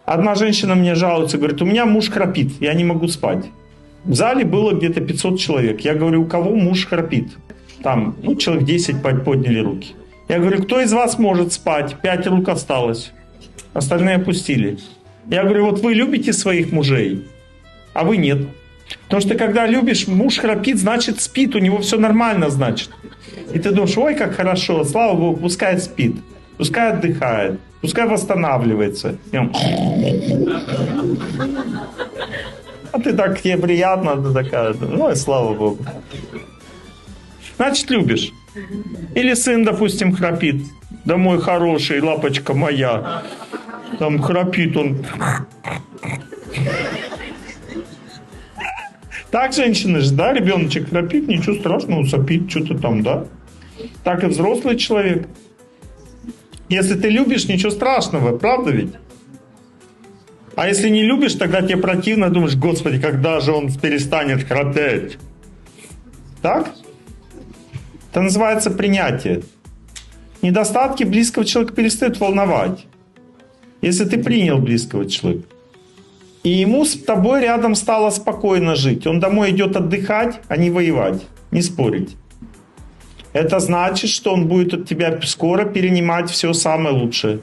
Одна женщина мне жалуется, говорит, у меня муж храпит, я не могу спать. В зале было где-то 500 человек. Я говорю, у кого муж храпит? Там, человек 10 подняли руки. Я говорю, кто из вас может спать? 5 рук осталось. Остальные опустили. Я говорю, вот вы любите своих мужей, а вы нет. Потому что когда любишь, муж храпит, значит спит, у него все нормально, значит. И ты думаешь, ой, как хорошо, слава Богу, пускай спит, пускай отдыхает, пускай восстанавливается. И он... А ты так, тебе приятно, ты такая, ну и слава Богу. Значит, любишь. Или сын, допустим, храпит. Да мой хороший, лапочка моя. Там храпит он. Так женщины же, да, ребеночек храпит, ничего страшного, сопит, что-то там, да. Так и взрослый человек. Если ты любишь, ничего страшного, правда ведь? А если не любишь, тогда тебе противно, думаешь, Господи, когда же он перестанет храпеть? Так? Это называется принятие. Недостатки близкого человека перестают волновать. Если ты принял близкого человека, и ему с тобой рядом стало спокойно жить, он домой идет отдыхать, а не воевать, не спорить. Это значит, что он будет от тебя скоро перенимать все самое лучшее.